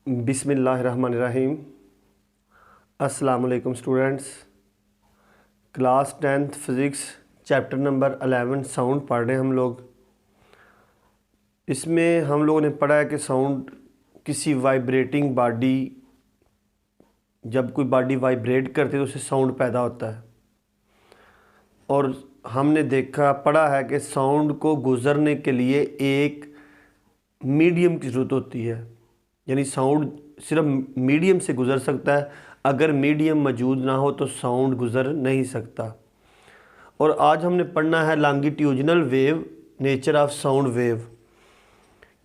बिस्मिल्लाहिर्रहमानिर्रहीम। अस्सलाम वालेकुम students. Class 10th physics chapter number 11 sound पढ़ रहे हैं हम लोग। इसमें हम लोगों ने पढ़ा है कि साउंड किसी वाइब्रेटिंग बॉडी, जब कोई बॉडी वाइब्रेट करती है तो उससे साउंड पैदा होता है। और हमने पढ़ा है कि साउंड को गुज़रने के लिए एक मीडियम की ज़रूरत होती है, यानी साउंड सिर्फ मीडियम से गुज़र सकता है। अगर मीडियम मौजूद ना हो तो साउंड गुज़र नहीं सकता। और आज हमने पढ़ना है longitudinal wave, nature of sound wave.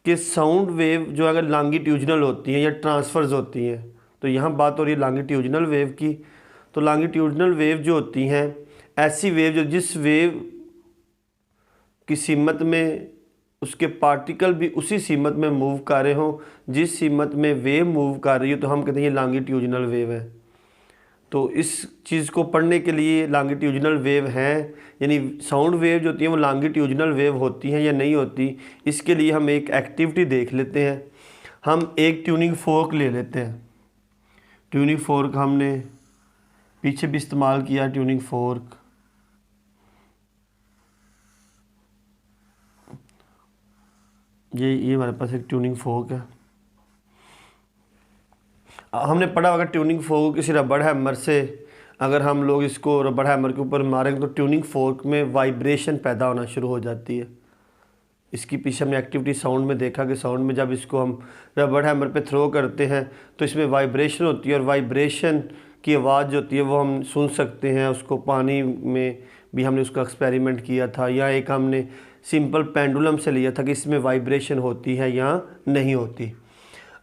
कि साउंड वेव जो अगर लॉन्गिट्यूडिनल होती हैं या ट्रांसफर्स होती हैं, तो यहाँ बात हो रही है लॉन्गिट्यूडिनल वेव की। तो लॉन्गिट्यूडिनल वेव जो होती हैं, ऐसी वेव जो जिस वेव की सीमत में उसके पार्टिकल भी उसी सीमत में मूव कर रहे हों जिस सीमत में वेव मूव कर रही हो, तो हम कहते हैं ये लॉन्गिट्यूडिनल वेव है। तो इस चीज़ को पढ़ने के लिए लॉन्गिट्यूडिनल वेव हैं, यानी साउंड वेव जो होती है वो लॉन्गिट्यूडिनल वेव होती हैं या नहीं होती, इसके लिए हम एक एक्टिविटी देख लेते हैं। हम एक ट्यूनिंग फोर्क ले लेते हैं। ट्यूनिंग फोर्क हमने पीछे भी इस्तेमाल किया। ट्यूनिंग फोर्क ये हमारे पास एक ट्यूनिंग फोर्क है। हमने पढ़ा अगर ट्यूनिंग फोर्क किसी रबड़ हैमर से अगर हम लोग इसको रबड़ हैमर के ऊपर मारेंगे तो ट्यूनिंग फोर्क में वाइब्रेशन पैदा होना शुरू हो जाती है। इसकी पीछे हमने एक्टिविटी साउंड में देखा कि साउंड में जब इसको हम रबड़ हैमर पे थ्रो करते हैं तो इसमें वाइब्रेशन होती है, और वाइब्रेशन की आवाज़ जो होती है वो हम सुन सकते हैं। उसको पानी में भी हमने उसका एक्सपेरिमेंट किया था, या एक हमने सिंपल पेंडुलम से लिया था कि इसमें वाइब्रेशन होती है या नहीं होती।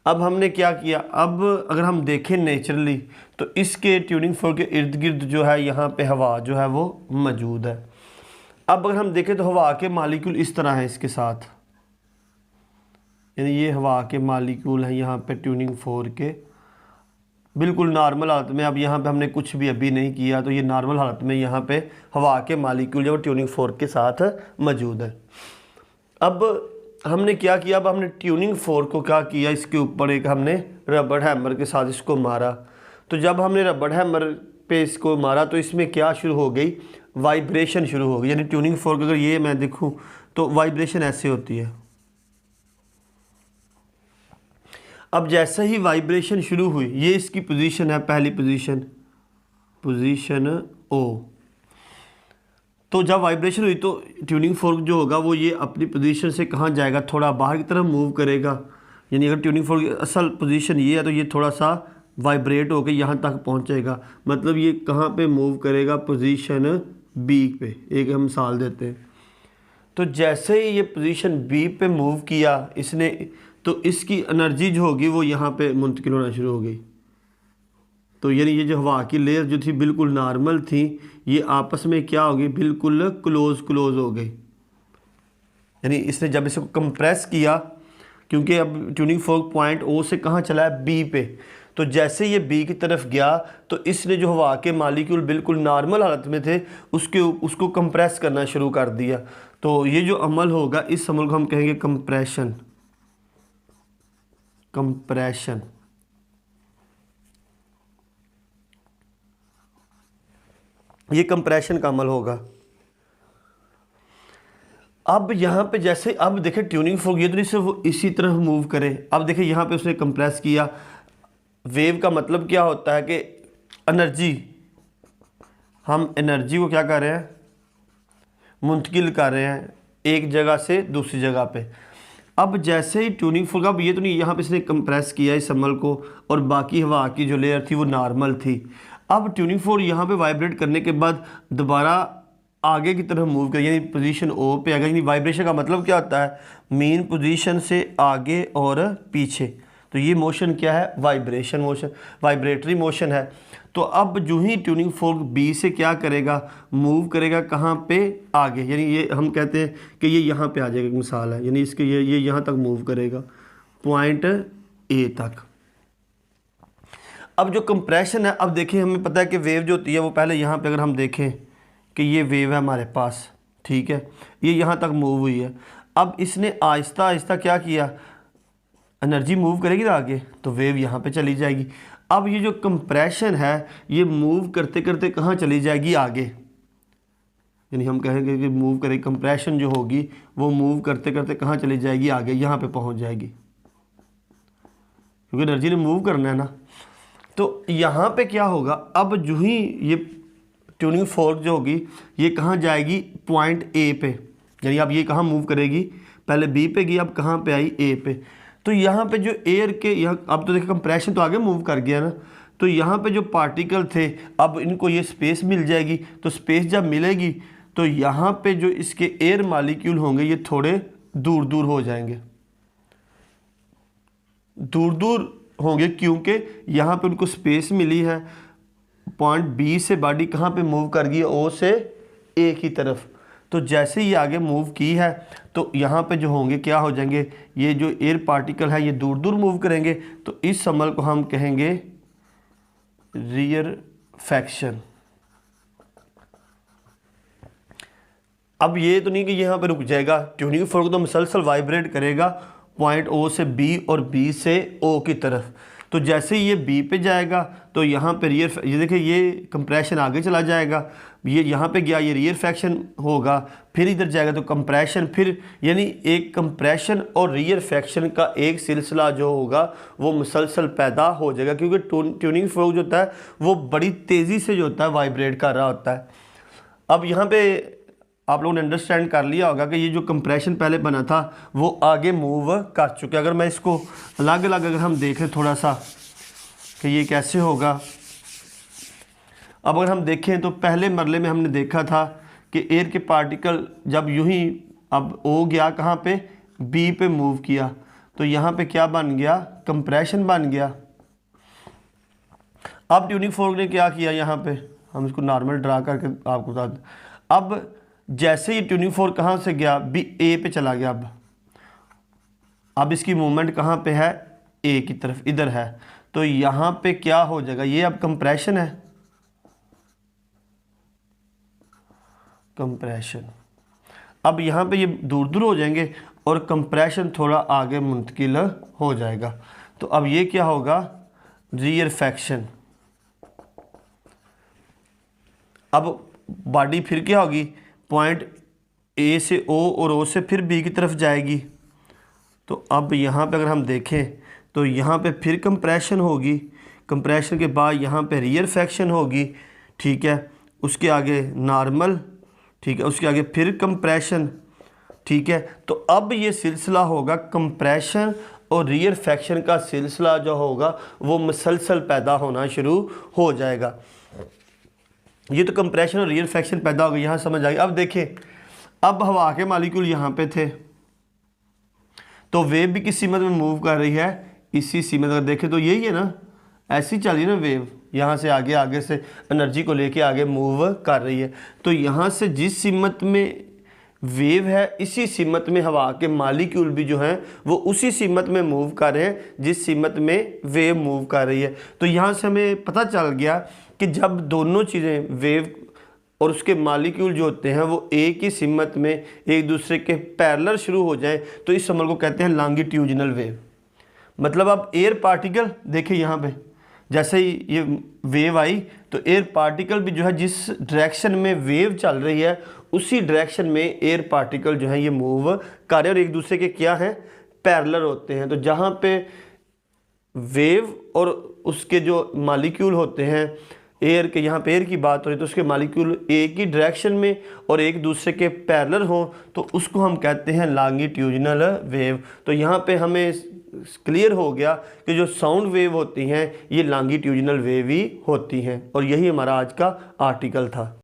अब हमने क्या किया, अब अगर हम देखें नेचुरली तो इसके ट्यूनिंग फोर्क के इर्द गिर्द जो है यहाँ पे हवा जो है वो मौजूद है। अब अगर हम देखें तो हवा के मालिक्यूल इस तरह हैं इसके साथ, यानी ये हवा के मालिक्यूल हैं यहाँ पे ट्यूनिंग फोर्क के बिल्कुल नॉर्मल हालत में। अब यहाँ पे हमने कुछ भी अभी नहीं किया, तो ये नॉर्मल हालत में यहाँ पे हवा के मालिक्यूल जो ट्यूनिंग फोर्क के साथ मौजूद है। अब हमने क्या किया, अब हमने ट्यूनिंग फोर्क को क्या किया, इसके ऊपर एक हमने रबड़ हैमर के साथ इसको मारा। तो जब हमने रबड़ हैमर पे इसको मारा तो इसमें क्या शुरू हो गई, वाइब्रेशन शुरू हो गई। यानी ट्यूनिंग फोर्क अगर ये मैं देखूं तो वाइब्रेशन ऐसे होती है। अब जैसे ही वाइब्रेशन शुरू हुई, ये इसकी पोजीशन है, पहली पोजीशन ओ। तो जब वाइब्रेशन हुई तो ट्यूनिंग फोर्क जो होगा वो ये अपनी पोजीशन से कहाँ जाएगा, थोड़ा बाहर की तरफ मूव करेगा। यानी अगर ट्यूनिंग फोर्क की असल पोजीशन ये है तो ये थोड़ा सा वाइब्रेट होकर यहाँ तक पहुँचेगा। मतलब ये कहाँ पे मूव करेगा, पोजीशन बी पे। एक हम मिसाल देते हैं, तो जैसे ही ये पोजीशन बी पे मूव किया इसने, तो इसकी एनर्जी जो होगी वो यहाँ पे मुंतकिल होना शुरू हो गई। तो यानी ये जो हवा की लेयर जो थी बिल्कुल नॉर्मल थी, ये आपस में क्या हो गई, बिल्कुल क्लोज हो गई। यानी इसने जब इसको कंप्रेस किया, क्योंकि अब ट्यूनिंग फोर्क पॉइंट ओ से कहाँ चला है, बी पे। तो जैसे ये बी की तरफ गया तो इसने जो हवा के मालिक्यूल बिल्कुल नॉर्मल हालत में थे उसको कंप्रेस करना शुरू कर दिया। तो ये जो अमल होगा, इस अमल को हम कहेंगे कंप्रेशन। ये कंप्रेशन का अमल होगा। अब यहाँ पे जैसे अब देखें ट्यूनिंग फोर्क ये तो नहीं सिर्फ वो इसी तरफ मूव करे। अब देखें यहाँ पे उसने कंप्रेस किया। वेव का मतलब क्या होता है कि एनर्जी, हम एनर्जी को क्या कर रहे हैं, मुंतकिल कर रहे हैं एक जगह से दूसरी जगह पे। अब जैसे ही ट्यूनिंग फोर्क, अब ये तो नहीं, यहाँ पे इसने कंप्रेस किया इस अमल को, और बाकी हवा की जो लेयर थी वो नॉर्मल थी। अब ट्यूनिंग फोर्क यहाँ पे वाइब्रेट करने के बाद दोबारा आगे की तरफ मूव कर, यानी पोजीशन ओ पे आ गया। यानी वाइब्रेशन का मतलब क्या होता है, मेन पोजीशन से आगे और पीछे। तो ये मोशन क्या है, वाइब्रेशन मोशन, वाइब्रेटरी मोशन है। तो अब जो ही ट्यूनिंग फोर्क बी से क्या करेगा, मूव करेगा कहाँ पे, आगे। यानी ये हम कहते हैं कि ये यहाँ पे आ जाएगा, एक मिसाल है। यानी इसके ये यहाँ तक मूव करेगा, पॉइंट ए तक। अब जो कंप्रेशन है, अब देखिए हमें पता है कि वेव जो होती है वो पहले यहाँ पे अगर हम देखें कि ये वेव है हमारे पास, ठीक है, ये यहाँ तक मूव हुई है। अब इसने आहिस्ता आहिस्ता क्या किया, एनर्जी मूव करेगी ना आगे तो वेव यहाँ पे चली जाएगी। अब ये जो कंप्रेशन है ये मूव करते करते कहाँ चली जाएगी, आगे, यानी हम कहेंगे कि मूव करेगी, कंप्रेशन जो होगी वो मूव करते करते कहाँ चली जाएगी, आगे यहाँ पे पहुँच जाएगी, क्योंकि एनर्जी ने मूव करना है ना। तो यहाँ पे क्या होगा, अब जो ही ये ट्यूनिंग फोर्क जो होगी ये कहाँ जाएगी, पॉइंट ए पे, यानी अब ये कहाँ मूव करेगी, पहले बी पे गई, अब कहाँ पे आई, ए पे। तो यहाँ पे जो एयर के यहाँ, अब तो देखिए कंप्रेशन तो आगे मूव कर गया ना, तो यहाँ पे जो पार्टिकल थे अब इनको ये स्पेस मिल जाएगी। तो स्पेस जब मिलेगी तो यहाँ पे जो इसके एयर मॉलिक्यूल होंगे ये थोड़े दूर दूर हो जाएंगे, दूर दूर होंगे, क्योंकि यहाँ पे उनको स्पेस मिली है। पॉइंट बी से बॉडी कहाँ पे मूव कर गई, ओ से ए की तरफ। तो जैसे ही आगे मूव की है तो यहाँ पे जो होंगे क्या हो जाएंगे, ये जो एयर पार्टिकल है ये दूर दूर मूव करेंगे। तो इस समल को हम कहेंगे रियरफैक्शन। अब ये तो नहीं कि यहाँ पे रुक जाएगा, ट्यूनिंग फोर्क तो मुसलसल वाइब्रेट करेगा पॉइंट ओ से बी और बी से ओ की तरफ। तो जैसे ही ये बी पे जाएगा तो यहाँ पे ये देखिए ये कंप्रेशन आगे चला जाएगा, ये यहाँ पे गया, ये रियरफैक्शन होगा, फिर इधर जाएगा तो कंप्रेशन, फिर यानी एक कंप्रेशन और रियरफैक्शन का एक सिलसिला जो होगा वो मुसलसल पैदा हो जाएगा, क्योंकि ट्यूनिंग फोर्क जो होता है वो बड़ी तेज़ी से जो होता है वाइब्रेट कर रहा होता है। अब यहाँ पे आप लोगों ने अंडरस्टैंड कर लिया होगा कि ये जो कंप्रेशन पहले बना था वो आगे मूव कर चुके। अगर मैं इसको अलग अलग अगर हम देखें थोड़ा सा कि ये कैसे होगा, अब अगर हम देखें तो पहले मरले में हमने देखा था कि एयर के पार्टिकल जब यूं ही अब ओ गया कहाँ पे, बी पे मूव किया, तो यहाँ पे क्या बन गया, कंप्रेशन बन गया। अब ट्यूनिंग फोर्क ने क्या किया, यहाँ पे हम इसको नॉर्मल ड्रा करके आपको बता दें। अब जैसे ही ट्यूनिंग फोर्क कहाँ से गया, बी ए पे चला गया, अब इसकी मूवमेंट कहाँ पे है, ए की तरफ, इधर है। तो यहाँ पे क्या हो जाएगा, ये अब कंप्रेशन है, कंप्रेशन। अब यहाँ पे ये दूर दूर हो जाएंगे और कंप्रेशन थोड़ा आगे मुंतकिल हो जाएगा। तो अब ये क्या होगा, रियरफैक्शन। अब बॉडी फिर क्या होगी, पॉइंट ए से ओ और ओ से फिर बी की तरफ जाएगी। तो अब यहाँ पे अगर हम देखें तो यहाँ पे फिर कंप्रेशन होगी, कंप्रेशन के बाद यहाँ पे रियरफैक्शन होगी, ठीक है, उसके आगे नॉर्मल, ठीक है, उसके आगे फिर कंप्रेशन, ठीक है। तो अब ये सिलसिला होगा कंप्रेशन और रियरफैक्शन का सिलसिला जो होगा वो मुसलसल पैदा होना शुरू हो जाएगा। ये तो कंप्रेशन और रियरफैक्शन पैदा हो गई, यहाँ समझ आ गई। अब देखें, अब हवा के मॉलिक्यूल यहाँ पे थे तो वेव भी किस सीमत में मूव कर रही है, इसी सीमत। अगर देखें तो यही है ना, ऐसी चल रही है ना वेव, यहाँ से आगे, आगे से एनर्जी को लेके आगे मूव कर रही है। तो यहाँ से जिस सीमत में वेव है इसी सीमत में हवा के मॉलिक्यूल भी जो हैं वो उसी सीमत में मूव कर रहे हैं जिस सीमत में वेव मूव कर रही है। तो यहाँ से हमें पता चल गया कि जब दोनों चीज़ें, वेव और उसके मॉलिक्यूल जो होते हैं वो एक ही सीमत में एक दूसरे के पैरेलल शुरू हो जाएं तो इस समर को कहते हैं लॉन्गिट्यूडिनल वेव। मतलब अब एयर पार्टिकल देखिए यहाँ पे, जैसे ही ये वेव आई तो एयर पार्टिकल भी जो है जिस डायरेक्शन में वेव चल रही है उसी डायरेक्शन में एयर पार्टिकल जो है ये मूव कर रहे हैं और एक दूसरे के क्या हैं, पैरेलल होते हैं। तो जहाँ पे वेव और उसके जो मॉलिक्यूल होते हैं एयर के, यहाँ पे एयर की बात हो रही है तो उसके मॉलिक्यूल एक ही डायरेक्शन में और एक दूसरे के पैरेलल हो तो उसको हम कहते हैं लॉन्गिट्यूडिनल वेव। तो यहाँ पे हमें क्लियर हो गया कि जो साउंड वेव होती हैं ये लॉन्गिट्यूडिनल वेव ही होती हैं। और यही हमारा आज का आर्टिकल था।